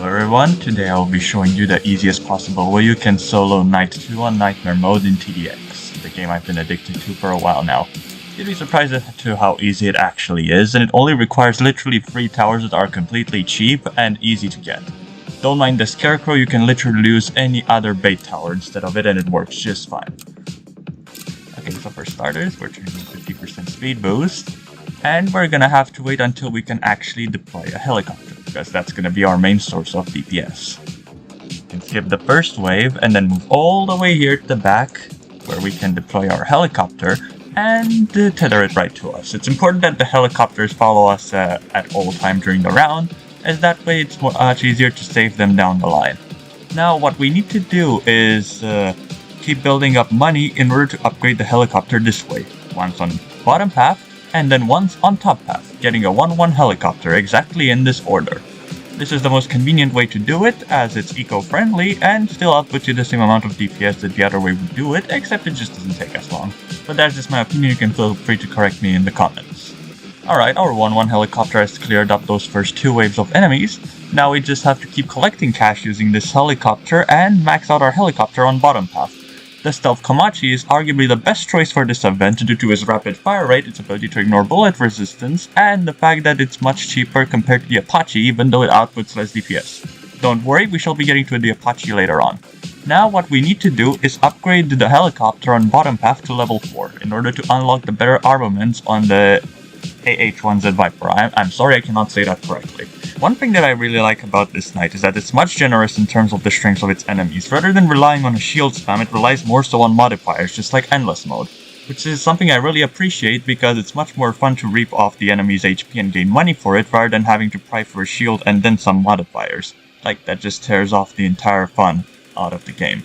Hello everyone, today I'll be showing you the easiest possible way you can solo Night 2 on Nightmare mode in TDX, the game I've been addicted to for a while now. You'd be surprised to how easy it actually is, and it only requires literally 3 towers that are completely cheap and easy to get. Don't mind the Scarecrow, you can literally use any other bait tower instead of it and it works just fine. Okay, so for starters, we're turning 50% speed boost, and we're gonna have to wait until we can actually deploy a helicopter, because that's gonna be our main source of DPS. We can skip the first wave and then move all the way here to the back, where we can deploy our helicopter and tether it right to us. It's important that the helicopters follow us at all times during the round, as that way it's much easier to save them down the line. Now what we need to do is keep building up money in order to upgrade the helicopter this way. Once on bottom path, and then once on top path, getting a 1-1 helicopter exactly in this order. This is the most convenient way to do it, as it's eco-friendly and still outputs you the same amount of DPS that the other way would do it, except it just doesn't take as long. But that's just my opinion, you can feel free to correct me in the comments. Alright, our 1-1 helicopter has cleared up those first 2 waves of enemies. Now we just have to keep collecting cash using this helicopter and max out our helicopter on bottom path. The Stealth Komachi is arguably the best choice for this event due to its rapid fire rate, its ability to ignore bullet resistance, and the fact that it's much cheaper compared to the Apache even though it outputs less DPS. Don't worry, we shall be getting to the Apache later on. Now what we need to do is upgrade the helicopter on bottom path to level 4 in order to unlock the better armaments on the AH-1Z Viper. I'm sorry I cannot say that correctly. One thing that I really like about this knight is that it's much generous in terms of the strength of its enemies. Rather than relying on a shield spam, it relies more so on modifiers, just like Endless mode. Which is something I really appreciate because it's much more fun to reap off the enemy's HP and gain money for it rather than having to pry for a shield and then some modifiers. Like, that just tears off the entire fun out of the game.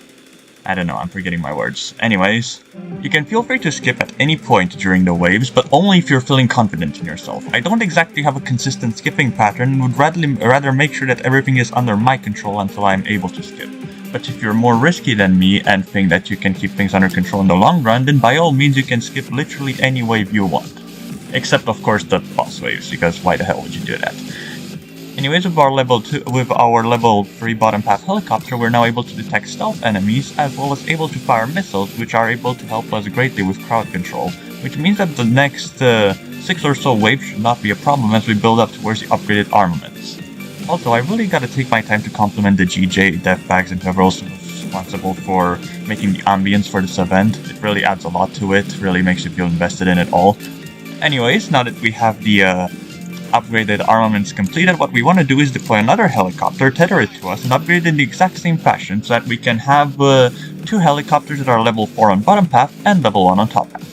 I don't know, I'm forgetting my words. Anyways, you can feel free to skip at any point during the waves, but only if you're feeling confident in yourself. I don't exactly have a consistent skipping pattern and would rather make sure that everything is under my control until I'm able to skip. But if you're more risky than me and think that you can keep things under control in the long run, then by all means you can skip literally any wave you want. Except of course the boss waves, because why the hell would you do that? Anyways, with our level 3 bottom path helicopter, we're now able to detect stealth enemies, as well as able to fire missiles, which are able to help us greatly with crowd control, which means that the next 6 or so waves should not be a problem as we build up towards the upgraded armaments. Also, I really gotta take my time to compliment the GJ, Deathbags, and whoever else was responsible for making the ambience for this event. It really adds a lot to it, really makes you feel invested in it all. Anyways, now that we have the upgraded armaments completed, what we want to do is deploy another helicopter, tether it to us, and upgrade it in the exact same fashion so that we can have 2 helicopters that are level 4 on bottom path and level 1 on top path.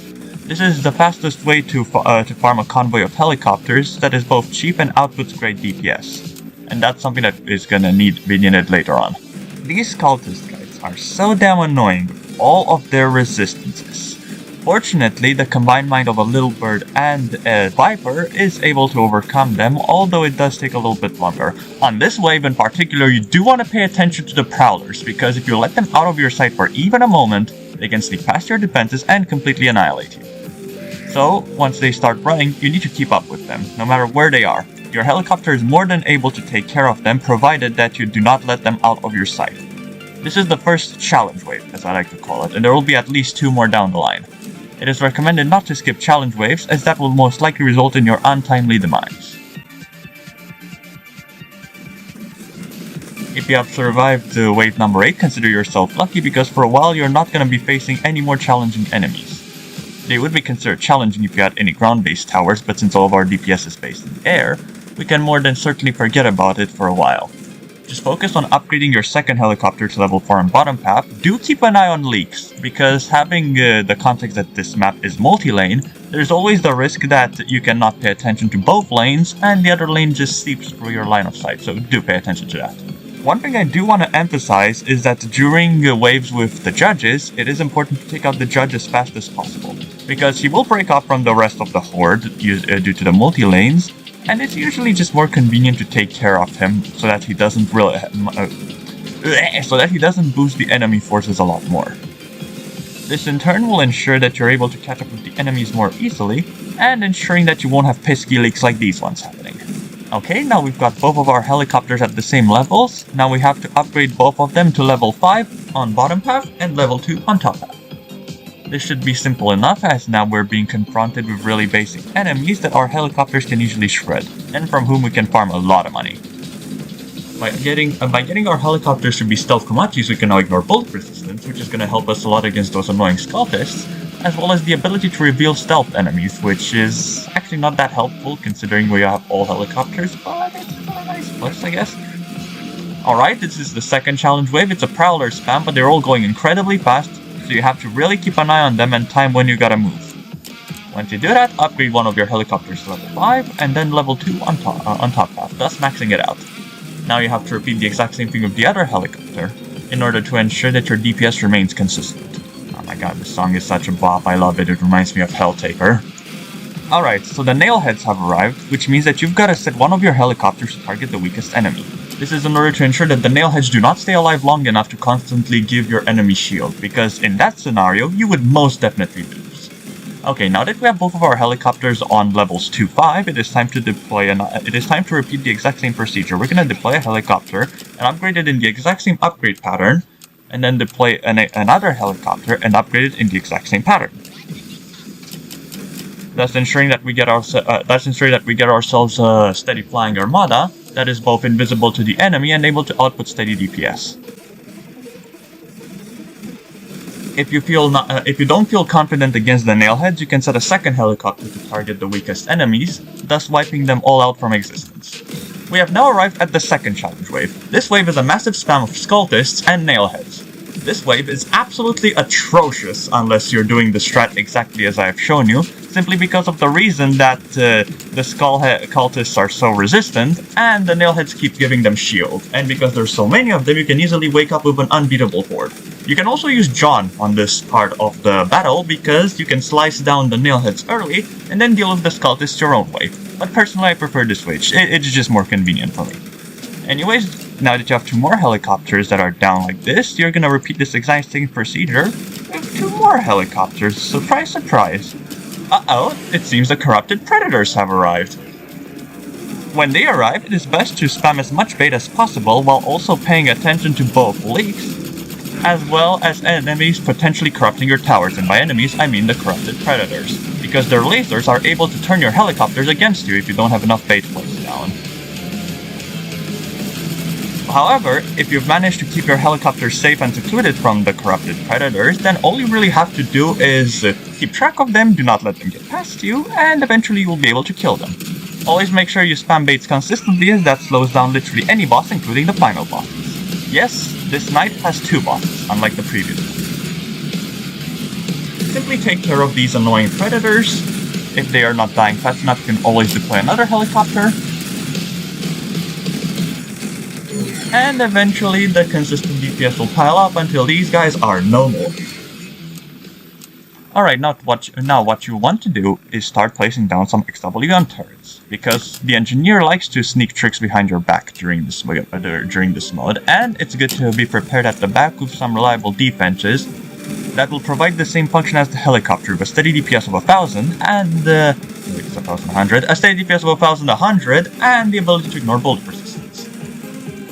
This is the fastest way to farm a convoy of helicopters that is both cheap and outputs great DPS. And that's something that is gonna be needed later on. These cultist guys are so damn annoying with all of their resistances. Fortunately, the combined mind of a little bird and a viper is able to overcome them, although it does take a little bit longer. On this wave in particular, you do want to pay attention to the prowlers, because if you let them out of your sight for even a moment, they can sneak past your defenses and completely annihilate you. So, once they start running, you need to keep up with them, no matter where they are. Your helicopter is more than able to take care of them, provided that you do not let them out of your sight. This is the first challenge wave, as I like to call it, and there will be at least 2 more down the line. It is recommended not to skip challenge waves, as that will most likely result in your untimely demise. If you have survived wave number 8, consider yourself lucky, because for a while you're not going to be facing any more challenging enemies. They would be considered challenging if you had any ground-based towers, but since all of our DPS is based in the air, we can more than certainly forget about it for a while. Just focus on upgrading your second helicopter to level 4 on bottom path. Do keep an eye on leaks, because having the context that this map is multi-lane, there's always the risk that you cannot pay attention to both lanes and the other lane just seeps through your line of sight, so do pay attention to that. One thing I do want to emphasize is that during waves with the judges, it is important to take out the judge as fast as possible, because he will break off from the rest of the horde due to the multi-lanes, and it's usually just more convenient to take care of him so that he doesn't boost the enemy forces a lot more. This in turn will ensure that you're able to catch up with the enemies more easily, and ensuring that you won't have pesky leaks like these ones happening. Okay, now we've got both of our helicopters at the same levels. Now we have to upgrade both of them to level 5 on bottom path and level 2 on top path. This should be simple enough, as now we're being confronted with really basic enemies that our helicopters can easily shred, and from whom we can farm a lot of money. By getting our helicopters to be stealth Komachis, we can now ignore bullet resistance, which is going to help us a lot against those annoying Scultists, as well as the ability to reveal stealth enemies, which is actually not that helpful considering we have all helicopters, but it's a nice plus, I guess. Alright, this is the second challenge wave. It's a Prowler spam, but they're all going incredibly fast, so you have to really keep an eye on them and time when you gotta move. Once you do that, upgrade one of your helicopters to level 5, and then level 2 on top path, thus maxing it out. Now you have to repeat the exact same thing with the other helicopter, in order to ensure that your DPS remains consistent. Oh my god, this song is such a bop, I love it, it reminds me of Helltaker. Alright, so the nailheads have arrived, which means that you've gotta set one of your helicopters to target the weakest enemy. This is in order to ensure that the nailheads do not stay alive long enough to constantly give your enemy shield, because in that scenario, you would most definitely lose. Okay, now that we have both of our helicopters on levels 2-5, it is time to repeat the exact same procedure. We're gonna deploy a helicopter and upgrade it in the exact same upgrade pattern, and then deploy another helicopter and upgrade it in the exact same pattern. Thus ensuring that we get ourselves a steady flying armada that is both invisible to the enemy and able to output steady DPS. If you don't feel confident against the nailheads, you can set a second helicopter to target the weakest enemies, thus wiping them all out from existence. We have now arrived at the second challenge wave. This wave is a massive spam of Scultists and nailheads. This wave is absolutely atrocious unless you're doing the strat exactly as I have shown you, simply because of the reason that the Skull Cultists are so resistant, and the nailheads keep giving them shield, and because there's so many of them, you can easily wake up with an unbeatable horde. You can also use John on this part of the battle, because you can slice down the nailheads early, and then deal with the Scultists your own way. But personally I prefer this way, it's just more convenient for me. Anyways, now that you have 2 more helicopters that are down like this, you're gonna repeat this exact same procedure with 2 more helicopters. Surprise, surprise. Uh-oh, it seems the corrupted predators have arrived. When they arrive, it is best to spam as much bait as possible while also paying attention to both leaks, as well as enemies potentially corrupting your towers, and by enemies I mean the corrupted predators, because their lasers are able to turn your helicopters against you if you don't have enough bait placed down. However, if you've managed to keep your helicopters safe and secluded from the corrupted predators, then all you really have to do is keep track of them, do not let them get past you, and eventually you'll be able to kill them. Always make sure you spam baits consistently, as that slows down literally any boss, including the final bosses. Yes, this knight has 2 bosses, unlike the previous one. Simply take care of these annoying predators. If they are not dying fast enough, you can always deploy another helicopter. And eventually the consistent DPS will pile up until these guys are no more. Alright, now what you want to do is start placing down some XWM turrets, because the engineer likes to sneak tricks behind your back during this mode, and it's good to be prepared at the back with some reliable defenses that will provide the same function as the helicopter, with a steady DPS of 1000 and it's 1100, a steady DPS of 1100, and the ability to ignore bullet resistance.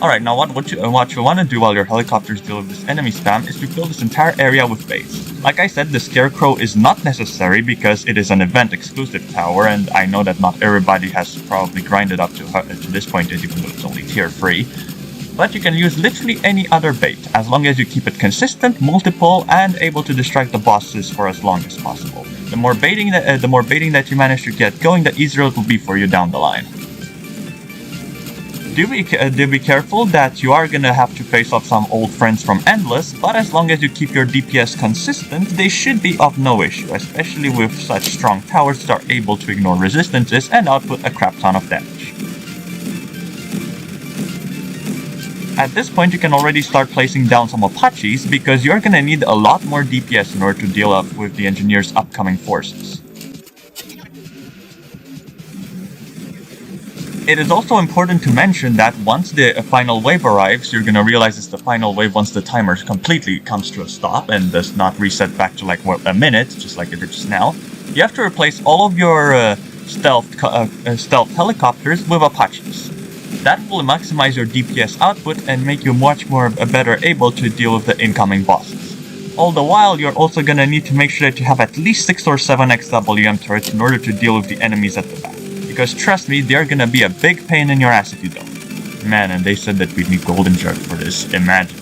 Alright, now what you want to do while your helicopters deal with this enemy spam is to fill this entire area with baits. Like I said, the Scarecrow is not necessary because it is an event-exclusive tower, and I know that not everybody has probably grinded up to this point, even though it's only tier 3. But you can use literally any other bait, as long as you keep it consistent, multiple, and able to distract the bosses for as long as possible. The more baiting that you manage to get going, the easier it will be for you down the line. Do be careful that you are gonna have to face off some old friends from Endless, but as long as you keep your DPS consistent, they should be of no issue, especially with such strong towers that are able to ignore resistances and output a crap ton of damage. At this point you can already start placing down some Apaches, because you're gonna need a lot more DPS in order to deal up with the engineer's upcoming forces. It is also important to mention that once the final wave arrives, you're gonna realize it's the final wave once the timer completely comes to a stop and does not reset back to like a minute, just like it did just now. You have to replace all of your stealth helicopters with Apaches. That will maximize your DPS output and make you much more better able to deal with the incoming bosses. All the while, you're also gonna need to make sure that you have at least 6 or 7 XWM turrets in order to deal with the enemies at the back. Because trust me, they're gonna be a big pain in your ass if you don't. Man, and they said that we'd need Golden Jerk for this. Imagine.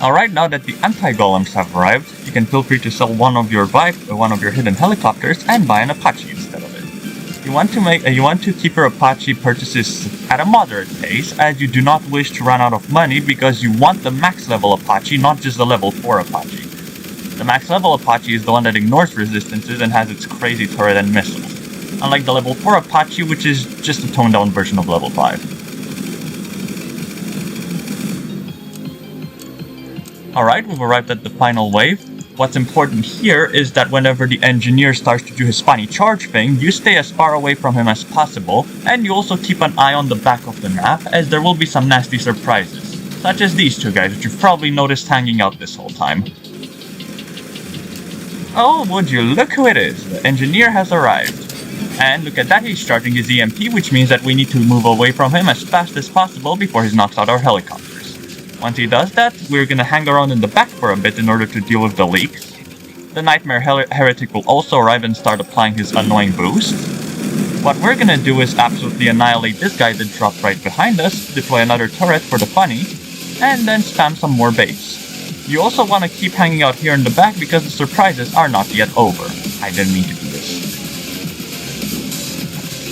Alright, now that the anti-golems have arrived, you can feel free to sell one of your hidden helicopters and buy an Apache instead of it. You want to keep your Apache purchases at a moderate pace, as you do not wish to run out of money because you want the max level Apache, not just the level 4 Apache. The max level Apache is the one that ignores resistances and has its crazy turret and missiles, unlike the level 4 Apache, which is just a toned down version of level 5. Alright, we've arrived at the final wave. What's important here is that whenever the engineer starts to do his funny charge thing, you stay as far away from him as possible, and you also keep an eye on the back of the map, as there will be some nasty surprises, such as these two guys, which you've probably noticed hanging out this whole time. Oh, would you look who it is, the engineer has arrived. And look at that, he's charging his EMP, which means that we need to move away from him as fast as possible before he knocks out our helicopters. Once he does that, we're gonna hang around in the back for a bit in order to deal with the leaks. The Nightmare Heretic will also arrive and start applying his annoying boost. What we're gonna do is absolutely annihilate this guy that dropped right behind us, deploy another turret for the funny, and then spam some more baits. You also want to keep hanging out here in the back because the surprises are not yet over. I didn't mean to do this.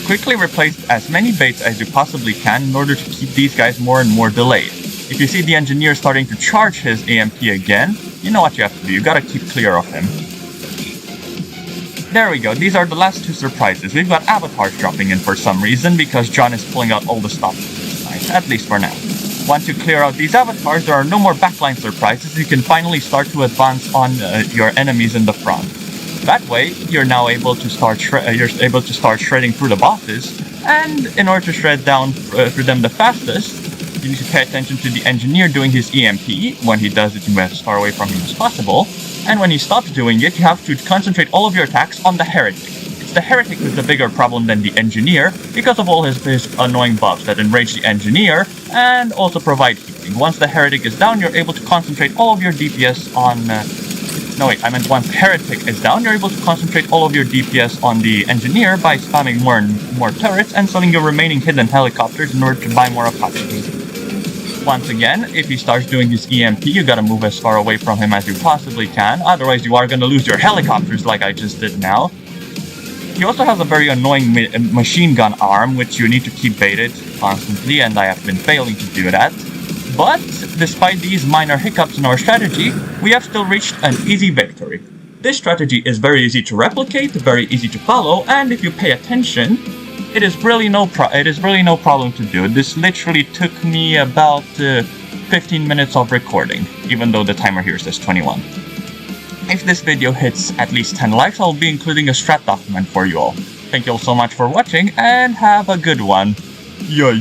Quickly replace as many baits as you possibly can in order to keep these guys more and more delayed. If you see the engineer starting to charge his AMP again, you know what you have to do, you gotta keep clear of him. There we go, these are the last two surprises. We've got avatars dropping in for some reason because John is pulling out all the stops. Nice, at least for now. Once you clear out these avatars, there are no more backline surprises. You can finally start to advance on your enemies in the front. That way, you're now able to start shredding through the bosses. And in order to shred down through them the fastest, you need to pay attention to the engineer doing his EMP. When he does it, you move as far away from him as possible. And when he stops doing it, you have to concentrate all of your attacks on the heretic. The heretic is the bigger problem than the engineer because of all his annoying buffs that enrage the engineer and also provide healing. Once the heretic is down, you're able to concentrate all of your DPS on... once the heretic is down, you're able to concentrate all of your DPS on the engineer by spamming more and more turrets and selling your remaining hidden helicopters in order to buy more Apaches. Once again, if he starts doing his EMP, you gotta move as far away from him as you possibly can, otherwise you are gonna lose your helicopters like I just did now. He also has a very annoying machine gun arm, which you need to keep baited constantly, and I have been failing to do that. But, despite these minor hiccups in our strategy, we have still reached an easy victory. This strategy is very easy to replicate, very easy to follow, and if you pay attention, it is really no problem to do. This literally took me about 15 minutes of recording, even though the timer here says 21. If this video hits at least 10 likes, I'll be including a Strat document for you all. Thank you all so much for watching, and have a good one. Yeah.